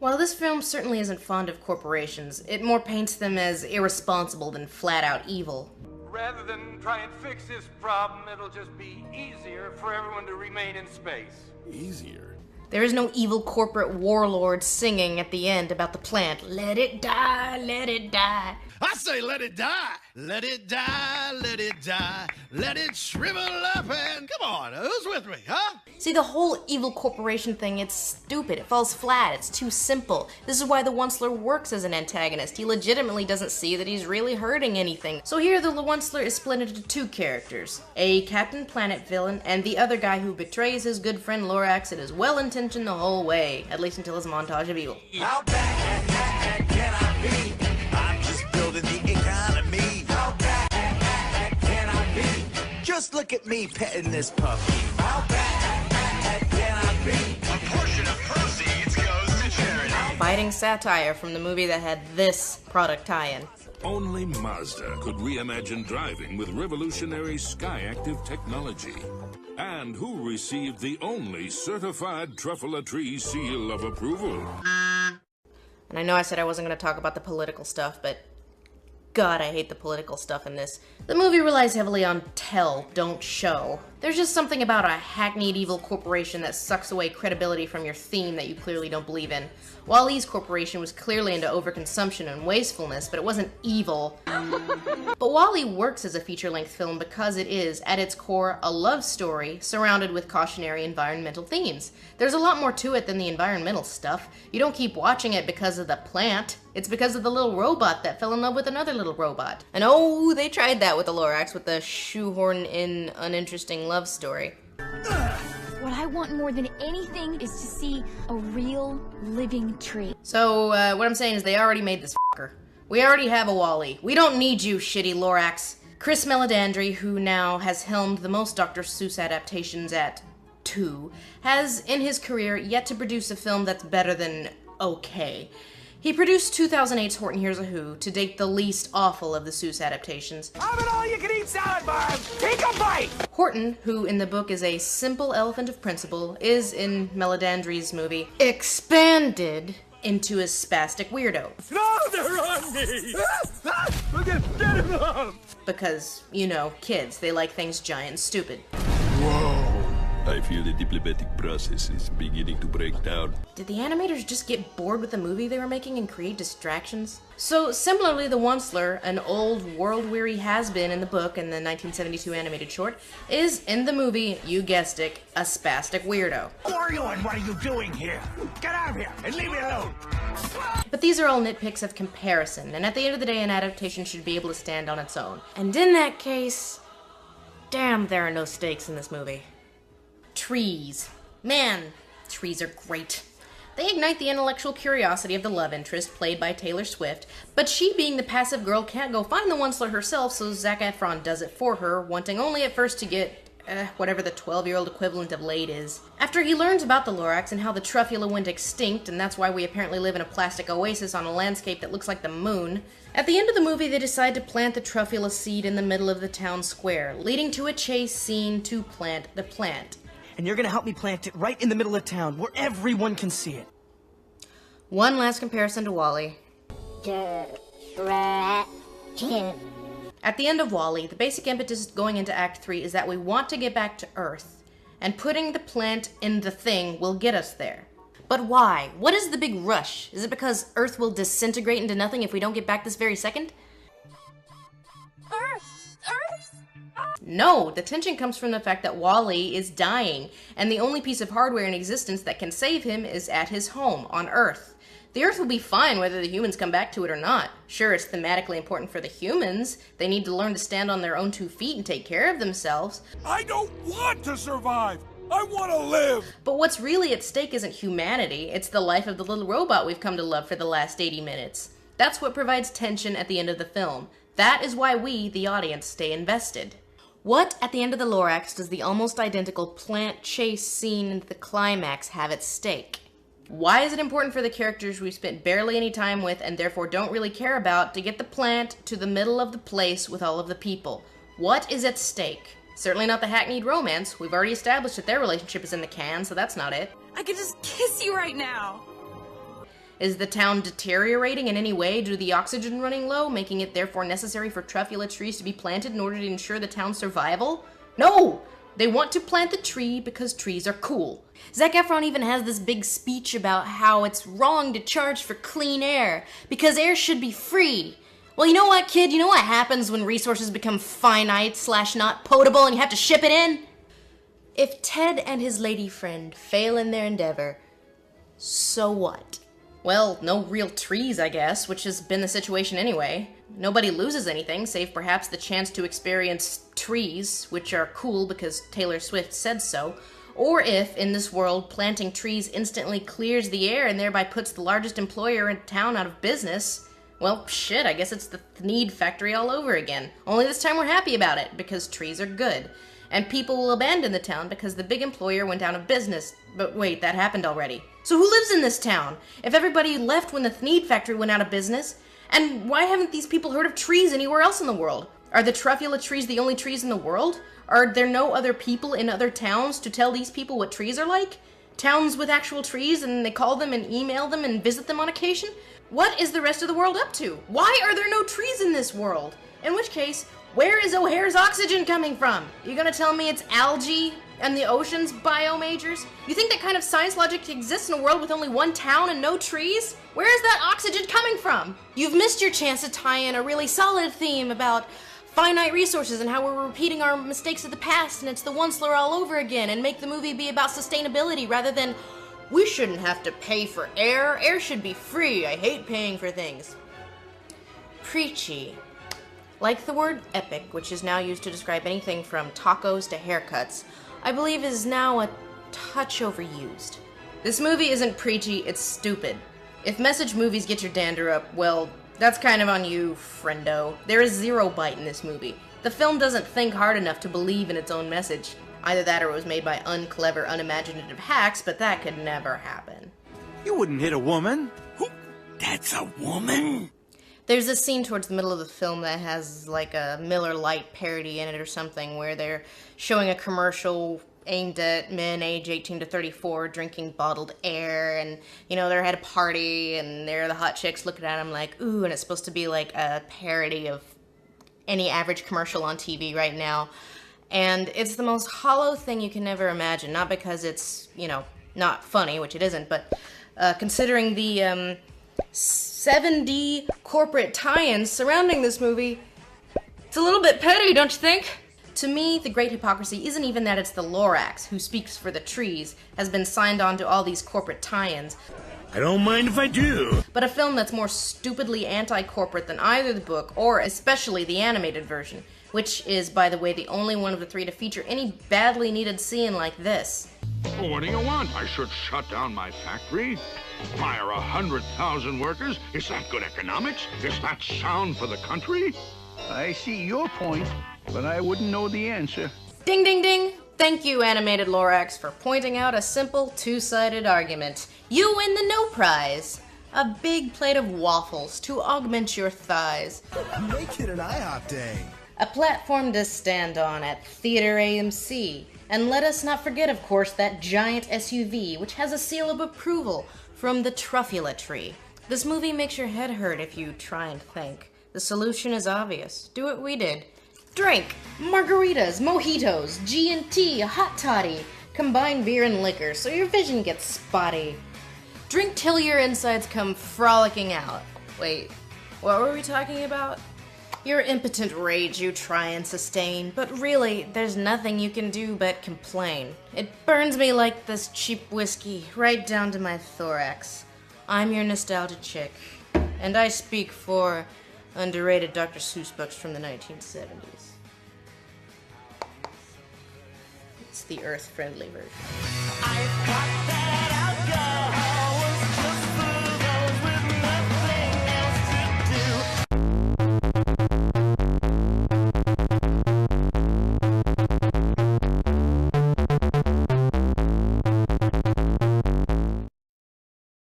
While this film certainly isn't fond of corporations, it more paints them as irresponsible than flat-out evil. Rather than try and fix this problem, it'll just be easier for everyone to remain in space. Easier? There is no evil corporate warlord singing at the end about the plant, "Let it die, let it die." I say let it die! Let it die, let it die, let it shrivel up and... Come on, who's with me, huh? See, the whole evil corporation thing, it's stupid. It falls flat. It's too simple. This is why the Onceler works as an antagonist. He legitimately doesn't see that he's really hurting anything. So here, the Onceler is split into two characters. A Captain Planet villain, and the other guy who betrays his good friend Lórax and is well-intentioned the whole way, at least until his montage of evil. How bad can I be? I'm just building the economy. How bad can I be? Just look at me petting this puppy. How bad can I be? A portion of proceeds goes to charity. Biting satire from the movie that had this product tie-in. Only Mazda could reimagine driving with revolutionary sky-active technology. And who received the only certified Trúfula tree seal of approval? And I know I said I wasn't going to talk about the political stuff, but God, I hate the political stuff in this. The movie relies heavily on tell, don't show. There's just something about a hackneyed evil corporation that sucks away credibility from your theme that you clearly don't believe in. Wally's corporation was clearly into overconsumption and wastefulness, but it wasn't evil. But Wally works as a feature-length film because it is, at its core, a love story surrounded with cautionary environmental themes. There's a lot more to it than the environmental stuff. You don't keep watching it because of the plant. It's because of the little robot that fell in love with another little robot. And oh, they tried that with the Lórax with the shoehorn-in uninteresting love story. What I want more than anything is to see a real living tree. So, what I'm saying is they already made this fucker. We already have a Wally. We don't need you, shitty Lórax. Chris Meledandri, who now has helmed the most Dr. Seuss adaptations at 2, has, in his career, yet to produce a film that's better than okay. He produced 2008's Horton Hears a Who, to date the least awful of the Seuss adaptations. I'm an all-you-can-eat salad bar. Take a bite! Horton, who in the book is a simple elephant of principle, is, in Meledandri's movie, expanded into a spastic weirdo. No, they're on me! Look at get him up! Because, you know, kids, they like things giant and stupid. Whoa! I feel the diplomatic process is beginning to break down. Did the animators just get bored with the movie they were making and create distractions? So, similarly, the Onceler, an old, world-weary has-been in the book and the 1972 animated short, is, in the movie, you guessed it, a spastic weirdo. Who are you and what are you doing here? Get out of here and leave me alone! But these are all nitpicks of comparison, and at the end of the day, an adaptation should be able to stand on its own. And in that case, damn, there are no stakes in this movie. Trees. Man, trees are great. They ignite the intellectual curiosity of the love interest, played by Taylor Swift, but she, being the passive girl, can't go find the Onceler herself, so Zac Efron does it for her, wanting only at first to get, whatever the 12-year-old equivalent of laid is. After he learns about the Lórax and how the Trúfula went extinct, and that's why we apparently live in a plastic oasis on a landscape that looks like the moon, at the end of the movie they decide to plant the Trúfula seed in the middle of the town square, leading to a chase scene to plant the plant. And you're gonna help me plant it right in the middle of town, where everyone can see it. One last comparison to Wally. At the end of Wally, the basic impetus going into Act 3 is that we want to get back to Earth, and putting the plant in the thing will get us there. But why? What is the big rush? Is it because Earth will disintegrate into nothing if we don't get back this very second? Earth! No, the tension comes from the fact that Wally is dying, and the only piece of hardware in existence that can save him is at his home, on Earth. The Earth will be fine whether the humans come back to it or not. Sure, it's thematically important for the humans. They need to learn to stand on their own 2 feet and take care of themselves. I don't want to survive! I want to live! But what's really at stake isn't humanity, it's the life of the little robot we've come to love for the last 80 minutes. That's what provides tension at the end of the film. That is why we, the audience, stay invested. What, at the end of the Lórax, does the almost identical plant chase scene into the climax have at stake? Why is it important for the characters we've spent barely any time with and therefore don't really care about to get the plant to the middle of the place with all of the people? What is at stake? Certainly not the hackneyed romance. We've already established that their relationship is in the can, so that's not it. I could just kiss you right now. Is the town deteriorating in any way due to the oxygen running low, making it therefore necessary for truffula trees to be planted in order to ensure the town's survival? No! They want to plant the tree because trees are cool. Zac Efron even has this big speech about how it's wrong to charge for clean air, because air should be free. Well, you know what, kid? You know what happens when resources become finite/not potable and you have to ship it in? If Ted and his lady friend fail in their endeavor, so what? Well, no real trees, I guess, which has been the situation anyway. Nobody loses anything, save perhaps the chance to experience trees, which are cool because Taylor Swift said so, or if, in this world, planting trees instantly clears the air and thereby puts the largest employer in town out of business. Well, shit, I guess it's the Thneed factory all over again. Only this time we're happy about it, because trees are good. And people will abandon the town because the big employer went out of business. But wait, that happened already. So who lives in this town? If everybody left when the Thneed factory went out of business? And why haven't these people heard of trees anywhere else in the world? Are the truffula trees the only trees in the world? Are there no other people in other towns to tell these people what trees are like? Towns with actual trees and they call them and email them and visit them on occasion? What is the rest of the world up to? Why are there no trees in this world? In which case, where is O'Hare's oxygen coming from? You gonna tell me it's algae and the oceans biomajors? You think that kind of science logic exists in a world with only one town and no trees? Where is that oxygen coming from? You've missed your chance to tie in a really solid theme about finite resources and how we're repeating our mistakes of the past and it's the one slur all over again, and make the movie be about sustainability rather than, we shouldn't have to pay for air, air should be free, I hate paying for things. Preachy. Like the word epic, which is now used to describe anything from tacos to haircuts, I believe is now a touch overused. This movie isn't preachy, it's stupid. If message movies get your dander up, well, that's kind of on you, friendo. There is zero bite in this movie. The film doesn't think hard enough to believe in its own message. Either that or it was made by unclever, unimaginative hacks, but that could never happen. You wouldn't hit a woman. Who? That's a woman? There's this scene towards the middle of the film that has like a Miller Lite parody in it or something, where they're showing a commercial aimed at men age 18 to 34 drinking bottled air, and you know, they're at a party and they're the hot chicks looking at them like, ooh, and it's supposed to be like a parody of any average commercial on TV right now. And it's the most hollow thing you can ever imagine, not because it's, you know, not funny, which it isn't, but considering the 7D corporate tie-ins surrounding this movie, it's a little bit petty, don't you think? To me, the great hypocrisy isn't even that it's the Lórax, who speaks for the trees, has been signed on to all these corporate tie-ins. I don't mind if I do. But a film that's more stupidly anti-corporate than either the book, or especially the animated version, which is, by the way, the only one of the three to feature any badly needed scene like this. Well, what do you want? I should shut down my factory? Fire 100,000 workers? Is that good economics? Is that sound for the country? I see your point, but I wouldn't know the answer. Ding, ding, ding! Thank you, animated Lórax, for pointing out a simple two-sided argument. You win the no prize. A big plate of waffles to augment your thighs. Make it an IHOP day. A platform to stand on at Theater AMC. And let us not forget, of course, that giant SUV, which has a seal of approval from the Truffula tree. This movie makes your head hurt if you try and think. The solution is obvious. Do what we did. Drink margaritas, mojitos, G&T, hot toddy. Combine beer and liquor so your vision gets spotty. Drink till your insides come frolicking out. Wait, what were we talking about? Your impotent rage you try and sustain, but really, there's nothing you can do but complain. It burns me like this cheap whiskey, right down to my thorax. I'm your nostalgia chick, and I speak for underrated Dr. Seuss books from the 1970s. It's the Earth-friendly version. I've got that